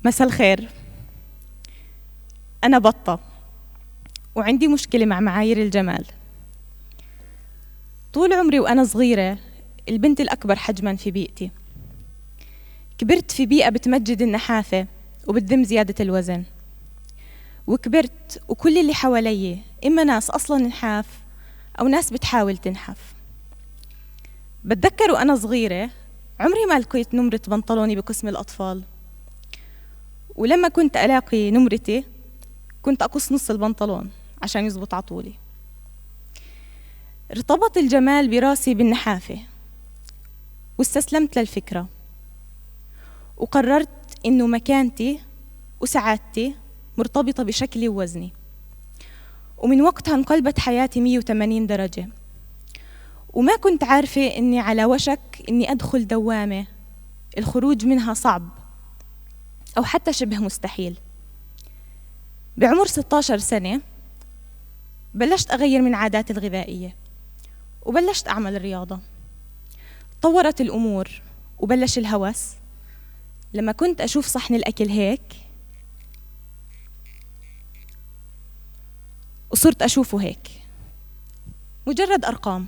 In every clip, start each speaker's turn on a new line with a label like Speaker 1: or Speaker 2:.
Speaker 1: مساء الخير. أنا بطة وعندي مشكلة مع معايير الجمال. طول عمري وأنا صغيرة البنت الأكبر حجماً في بيئتي. كبرت في بيئة بتمجد النحافة وبتذم زيادة الوزن، وكبرت وكل اللي حوالي إما ناس أصلاً نحاف أو ناس بتحاول تنحف. بتذكر وأنا صغيرة عمري ما لقيت نمرة بنطلوني بقسم الأطفال، ولما كنت ألاقي نمرتي كنت أقص نص البنطلون عشان يزبط عطولي. ارتبط الجمال براسي بالنحافة واستسلمت للفكرة، وقررت إنه مكانتي وسعادتي مرتبطة بشكلي ووزني. ومن وقتها انقلبت حياتي 180 درجة، وما كنت عارفة إني على وشك إني أدخل دوامة الخروج منها صعب أو حتى شبه مستحيل. بعمر 16 سنة بلشت أغير من عاداتي الغذائية وبلشت أعمل رياضة. طورت الأمور وبلش الهوس لما كنت أشوف صحن الأكل هيك وصرت أشوفه هيك، مجرد أرقام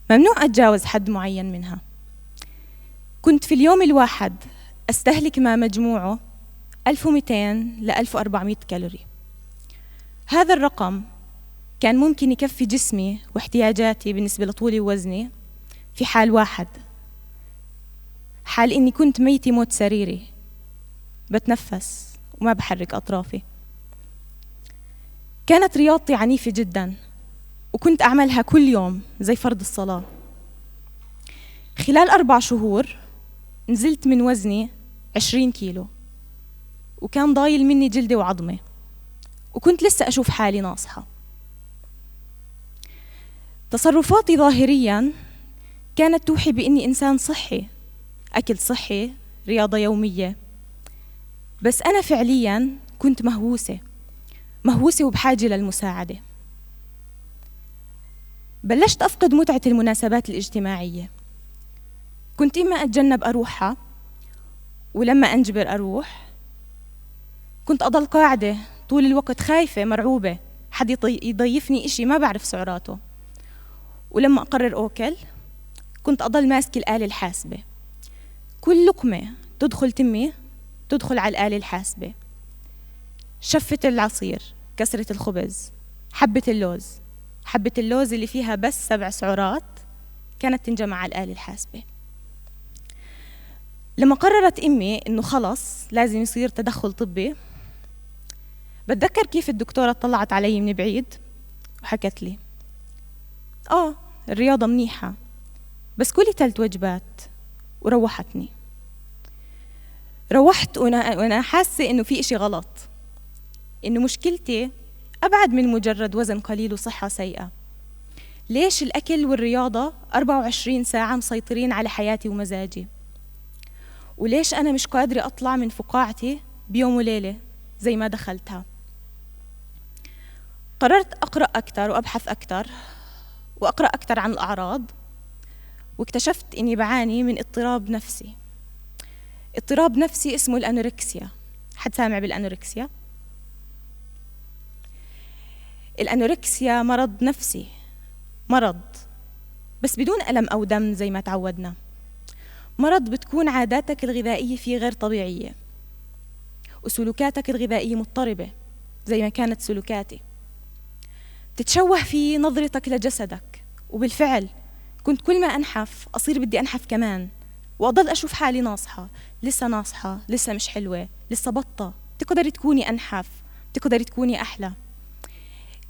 Speaker 1: ممنوع أتجاوز حد معين منها. كنت في اليوم الواحد أستهلك ما مجموعه 1200 ل 1400 كالوري. هذا الرقم كان ممكن يكفي جسمي واحتياجاتي بالنسبة لطولي ووزني في حال واحد، حال إني كنت ميتة موت سريري، بتنفس وما بحرك أطرافي. كانت رياضتي عنيفة جدا وكنت أعملها كل يوم زي فرض الصلاة. خلال 4 شهور نزلت من وزني 20 كيلو، وكان ضايل مني جلدي وعظمي، وكنت لسه أشوف حالي ناصحة. تصرفاتي ظاهرياً كانت توحي بإني إنسان صحي، أكل صحي، رياضة يومية، بس أنا فعلياً كنت مهووسة وبحاجة للمساعدة. بلشت أفقد متعة المناسبات الاجتماعية. كنت إما أتجنب أروحها، ولما أنجبر أروح كنت أضل قاعدة طول الوقت خايفة مرعوبة حد يضيفني إشي ما بعرف سعراته، ولما أقرر أكل كنت أضل ماسك الآلة الحاسبة. كل لقمة تدخل تمي تدخل على الآلة الحاسبة. شفة العصير، كسرة الخبز، حبة اللوز اللي فيها بس 7 سعرات كانت تنجمع على الآلة الحاسبة. لما قررت أمي إنه خلص لازم يصير تدخل طبي، بتذكر كيف الدكتورة طلعت علي من بعيد وحكت لي الرياضة منيحة بس كلي 3 وجبات، وروحتني. روحت وأنا حاسة إنه في إشي غلط، إنه مشكلتي أبعد من مجرد وزن قليل وصحة سيئة. ليش الأكل والرياضة 24 ساعة مسيطرين على حياتي ومزاجي؟ وليش أنا مش قادرة أطلع من فقاعتي بيوم وليلة زي ما دخلتها؟ قررت أقرأ أكتر وأبحث أكتر وأقرأ أكتر عن الأعراض، واكتشفت إني بعاني من اضطراب نفسي اسمه الأنوركسيا. حد سامع بالأنوركسيا؟ الأنوركسيا مرض نفسي، مرض بس بدون ألم أو دم زي ما تعودنا. مرض بتكون عاداتك الغذائية فيه غير طبيعية، وسلوكاتك الغذائية مضطربة زي ما كانت سلوكاتي. تتشوه في نظرتك لجسدك، وبالفعل كنت كل ما أنحف أصير بدي أنحف كمان، وأضل أشوف حالي ناصحة، لسه مش حلوة، لسه بطة، تقدري تكوني أنحف، تقدري تكوني أحلى.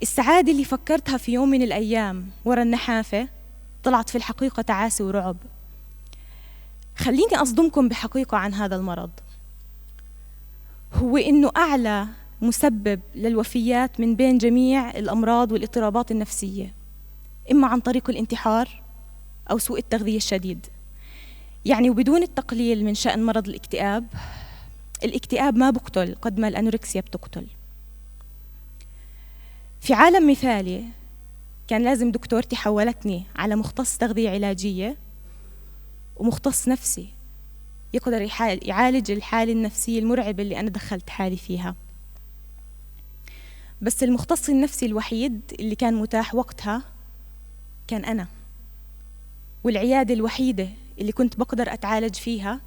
Speaker 1: السعادة اللي فكرتها في يوم من الأيام ورا النحافة طلعت في الحقيقة تعاسة ورعب. خليني أصدمكم بحقيقة عن هذا المرض، هو إنه أعلى مسبب للوفيات من بين جميع الأمراض والاضطرابات النفسية، إما عن طريق الانتحار أو سوء التغذية الشديد. يعني وبدون التقليل من شأن مرض الاكتئاب ما بقتل قد ما الأنوركسيا بتقتل. في عالم مثالي كان لازم دكتورتي حولتني على مختص تغذية علاجية ومختص نفسي يقدر يعالج الحالة النفسية المرعبة اللي أنا دخلت حالي فيها. بس المختص النفسي الوحيد اللي كان متاح وقتها كان أنا، والعيادة الوحيدة اللي كنت بقدر أتعالج فيها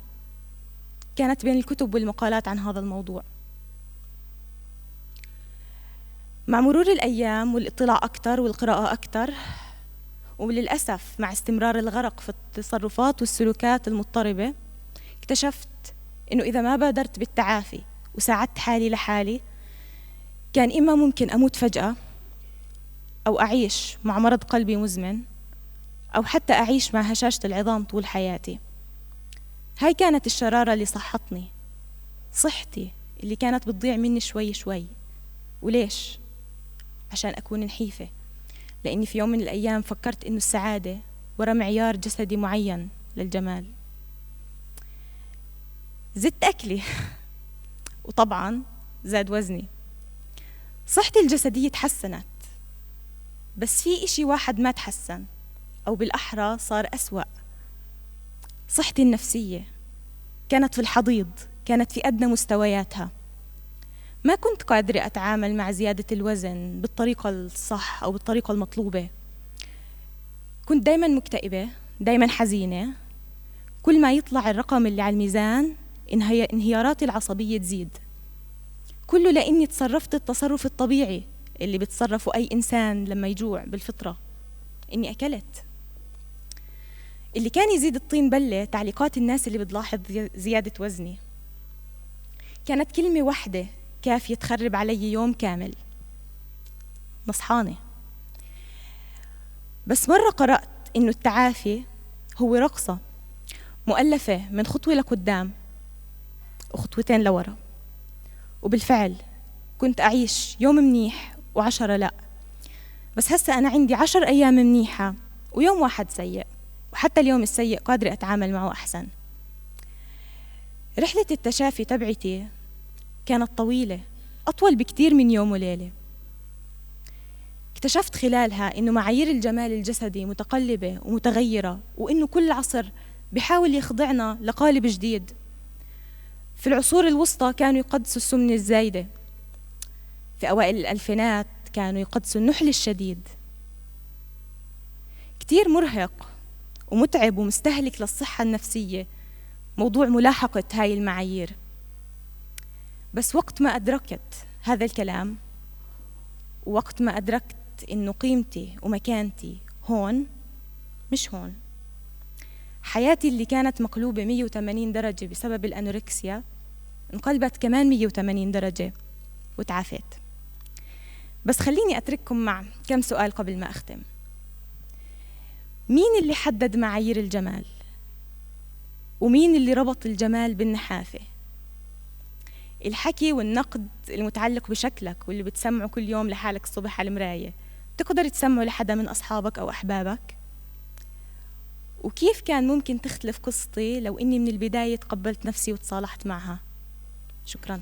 Speaker 1: كانت بين الكتب والمقالات عن هذا الموضوع. مع مرور الأيام والاطلاع أكثر والقراءة أكثر، وللأسف مع استمرار الغرق في التصرفات والسلوكات المضطربة، اكتشفت إنه إذا ما بادرت بالتعافي وساعدت حالي لحالي كان إما ممكن أموت فجأة، أو أعيش مع مرض قلبي مزمن، أو حتى أعيش مع هشاشة العظام طول حياتي. هاي كانت الشرارة اللي صحتني، صحتي اللي كانت بتضيع مني شوي شوي. وليش؟ عشان أكون نحيفة، لأني في يوم من الأيام فكرت إنه السعادة ورا معيار جسدي معين للجمال. زدت أكلي وطبعاً زاد وزني. صحتي الجسدية تحسنت، بس في إشي واحد ما تحسن، أو بالأحرى صار أسوأ. صحتي النفسية كانت في الحضيض، كانت في أدنى مستوياتها. ما كنت قادرة أتعامل مع زيادة الوزن بالطريقة الصح أو بالطريقة المطلوبة. كنت دايماً مكتئبة، دايماً حزينة. كل ما يطلع الرقم اللي على الميزان انهياراتي العصبية تزيد، كله لأني تصرفت التصرف الطبيعي اللي بتصرفه أي إنسان لما يجوع بالفطرة، إني أكلت. اللي كان يزيد الطين بلة تعليقات الناس اللي بتلاحظ زيادة وزني. كانت كلمة واحدة كافية تخرب علي يوم كامل: نصحانة. بس مرة قرأت إنه التعافي هو رقصة مؤلفة من خطوة لقدام وخطوتين لورا. وبالفعل كنت أعيش يوم منيح و10 لأ، بس هسه أنا عندي 10 أيام منيحة ويوم واحد سيء، وحتى اليوم السيء قادرة أتعامل معه أحسن. رحلة التشافي تبعتي كانت طويلة، أطول بكتير من يوم وليلة. اكتشفت خلالها إنه معايير الجمال الجسدي متقلبة ومتغيرة، وإنه كل عصر بيحاول يخضعنا لقالب جديد. في العصور الوسطى كانوا يقدسوا السمنة الزايدة، في أوائل الألفينات كانوا يقدسوا النحل الشديد. كتير مرهق ومتعب ومستهلك للصحة النفسية موضوع ملاحقة هاي المعايير. بس وقت ما أدركت هذا الكلام، ووقت ما أدركت إنه قيمتي ومكانتي هون مش هون، حياتي اللي كانت مقلوبة 180 درجة بسبب الأنوركسيا انقلبت كمان 180 درجة وتعافيت. بس خليني أترككم مع كم سؤال قبل ما أختم. مين اللي حدد معايير الجمال؟ ومين اللي ربط الجمال بالنحافة؟ الحكي والنقد المتعلق بشكلك واللي بتسمعه كل يوم لحالك الصبح على المراية تقدر تسمعه لحدا من أصحابك أو أحبابك؟ وكيف كان ممكن تختلف قصتي لو إني من البداية تقبلت نفسي وتصالحت معها؟ شكراً.